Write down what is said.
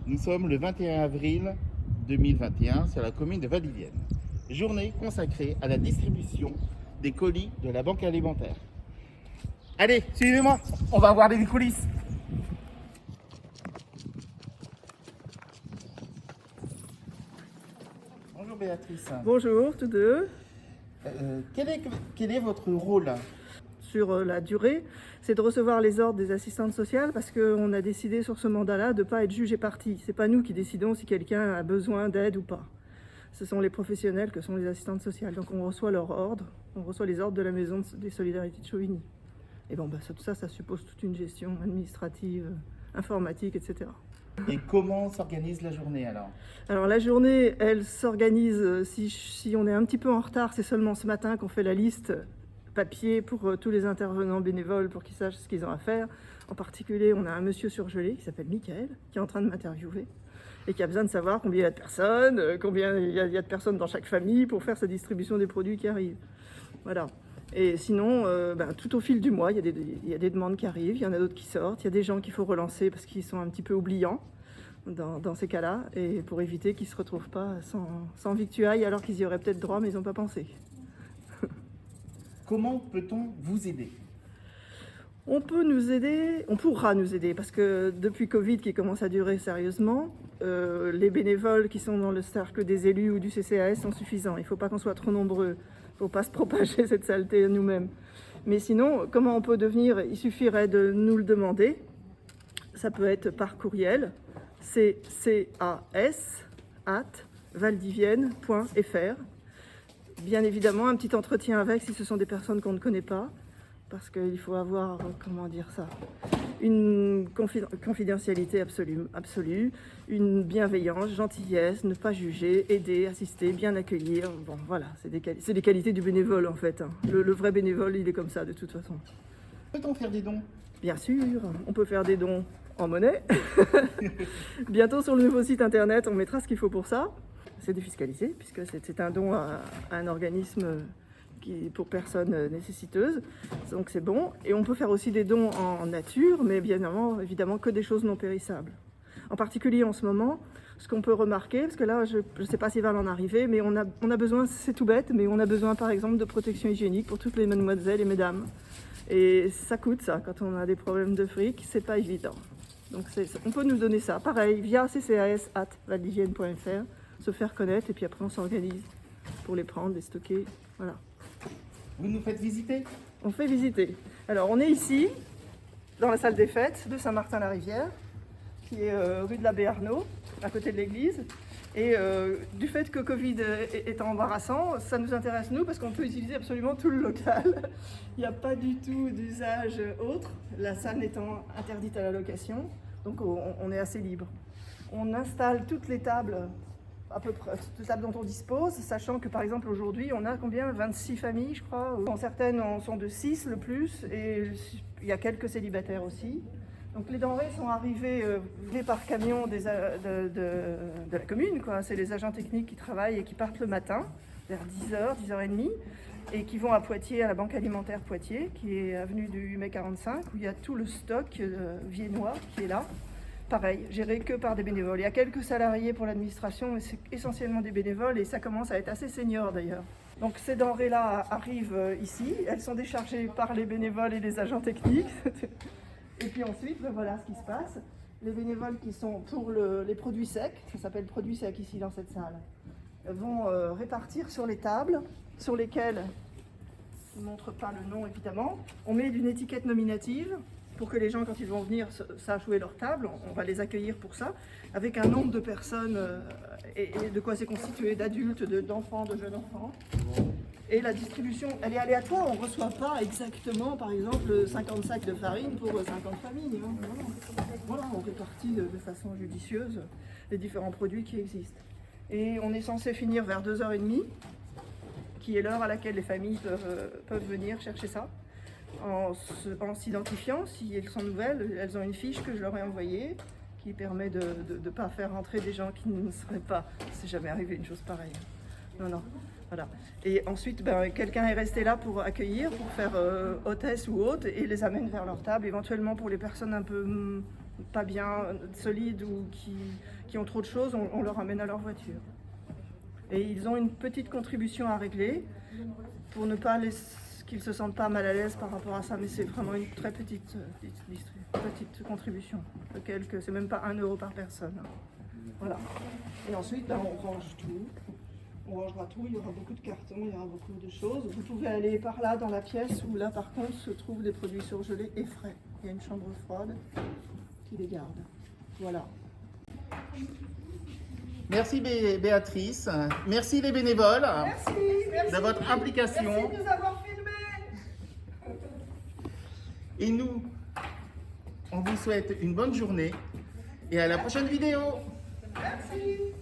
Nous sommes le 21 avril 2021 sur la commune de Valdivienne. Journée consacrée à la distribution des colis de la banque alimentaire. Allez, suivez-moi, on va voir les coulisses. Bonjour Béatrice. Bonjour, tous deux. Quel est votre rôle? Sur la durée, c'est de recevoir les ordres des assistantes sociales parce qu'on a décidé sur ce mandat-là de ne pas être juge et partie. Ce n'est pas nous qui décidons si quelqu'un a besoin d'aide ou pas. Ce sont les professionnels que sont les assistantes sociales. Donc on reçoit leurs ordres, on reçoit les ordres de la Maison des Solidarités de Chauvigny. Et bon, tout ça, ça suppose toute une gestion administrative, informatique, etc. Et comment s'organise la journée alors? Alors la journée, elle s'organise, si on est un petit peu en retard, c'est seulement ce matin qu'on fait la liste papier pour tous les intervenants bénévoles pour qu'ils sachent ce qu'ils ont à faire. En particulier, on a un monsieur surgelé qui s'appelle Michael, qui est en train de m'interviewer et qui a besoin de savoir combien il y a de personnes, combien il y a de personnes dans chaque famille pour faire sa distribution des produits qui arrivent. Voilà. Et sinon, tout au fil du mois, il y a des demandes qui arrivent, il y en a d'autres qui sortent, il y a des gens qu'il faut relancer parce qu'ils sont un petit peu oubliants dans ces cas-là, et pour éviter qu'ils ne se retrouvent pas sans victuailles alors qu'ils y auraient peut-être droit mais ils n'ont pas pensé. Comment peut-on vous aider? On peut nous aider, on pourra nous aider, parce que depuis Covid qui commence à durer sérieusement, les bénévoles qui sont dans le cercle des élus ou du CCAS sont suffisants. Il ne faut pas qu'on soit trop nombreux, il ne faut pas se propager cette saleté nous-mêmes. Mais sinon, comment on peut devenir? Il suffirait de nous le demander. Ça peut être par courriel, cas@valdivienne.fr. Bien évidemment, un petit entretien avec si ce sont des personnes qu'on ne connaît pas, parce qu'il faut avoir, une confidentialité absolue, une bienveillance, gentillesse, ne pas juger, aider, assister, bien accueillir. Bon, voilà, c'est des qualités du bénévole en fait. Le vrai bénévole, il est comme ça de toute façon. Peut-on faire des dons? Bien sûr, on peut faire des dons en monnaie. Bientôt sur le nouveau site internet, on mettra ce qu'il faut pour ça. C'est défiscalisé puisque c'est un don à un organisme pour personnes nécessiteuses. Donc c'est bon. Et on peut faire aussi des dons en nature, mais bien évidemment que des choses non périssables. En particulier en ce moment, ce qu'on peut remarquer, parce que là je ne sais pas s'il va en arriver, mais on a besoin, c'est tout bête, mais on a besoin par exemple de protection hygiénique pour toutes les mademoiselles et mesdames. Et ça coûte ça, quand on a des problèmes de fric, c'est pas évident. Donc on peut nous donner ça, pareil, via ccs@valdivienne.fr, se faire connaître, et puis après on s'organise pour les prendre, les stocker, voilà. Vous nous faites visiter? On fait visiter. Alors on est ici, dans la salle des fêtes de Saint-Martin-la-Rivière, qui est rue de l'Abbé Arnaud, à côté de l'église. Et du fait que Covid est embarrassant, ça nous intéresse nous parce qu'on peut utiliser absolument tout le local. Il n'y a pas du tout d'usage autre, la salle n'étant interdite à la location, donc on est assez libre. On installe toutes les tables, à peu près, toutes les tables dont on dispose, sachant que par exemple aujourd'hui on a combien? 26 familles je crois. Certaines en sont de 6 le plus, et il y a quelques célibataires aussi. Donc les denrées sont arrivées par camion de la commune, quoi. C'est les agents techniques qui travaillent et qui partent le matin, vers 10h, 10h30, et qui vont à Poitiers, à la banque alimentaire Poitiers, qui est avenue du 8 mai 45, où il y a tout le stock viennois qui est là. Pareil, géré que par des bénévoles. Il y a quelques salariés pour l'administration, mais c'est essentiellement des bénévoles, et ça commence à être assez senior d'ailleurs. Donc ces denrées-là arrivent ici, elles sont déchargées par les bénévoles et les agents techniques. Et puis ensuite, voilà ce qui se passe. Les bénévoles qui sont pour les produits secs, ça s'appelle produits secs ici dans cette salle, vont répartir sur les tables, sur lesquelles, je ne montre pas le nom évidemment, on met une étiquette nominative pour que les gens, quand ils vont venir, sachent où est leur table. On va les accueillir pour ça, avec un nombre de personnes et de quoi c'est constitué, d'adultes, d'enfants, de jeunes enfants. Et la distribution, elle est aléatoire, on ne reçoit pas exactement, par exemple, 50 sacs de farine pour 50 familles. Voilà, on répartit de façon judicieuse les différents produits qui existent. Et on est censé finir vers 2h30, qui est l'heure à laquelle les familles peuvent venir chercher ça, en s'identifiant. Si elles sont nouvelles, elles ont une fiche que je leur ai envoyée, qui permet de ne pas faire rentrer des gens qui ne seraient pas. C'est jamais arrivé une chose pareille. Non. Voilà. Et ensuite, quelqu'un est resté là pour accueillir, pour faire hôtesse ou hôte, et les amène vers leur table, éventuellement pour les personnes un peu pas bien solides ou qui ont trop de choses, on leur amène à leur voiture. Et ils ont une petite contribution à régler pour ne pas qu'ils ne se sentent pas mal à l'aise par rapport à ça, mais c'est vraiment une très petite contribution. C'est même pas 1 euro par personne. Voilà. Et ensuite, on range tout. On rangera tout, il y aura beaucoup de cartons, il y aura beaucoup de choses. Vous pouvez aller par là dans la pièce où là par contre se trouvent des produits surgelés et frais. Il y a une chambre froide qui les garde. Voilà. Merci Béatrice, merci les bénévoles Merci de votre implication. Merci de nous avoir filmés. Et nous, on vous souhaite une bonne journée et à la prochaine vidéo. Merci.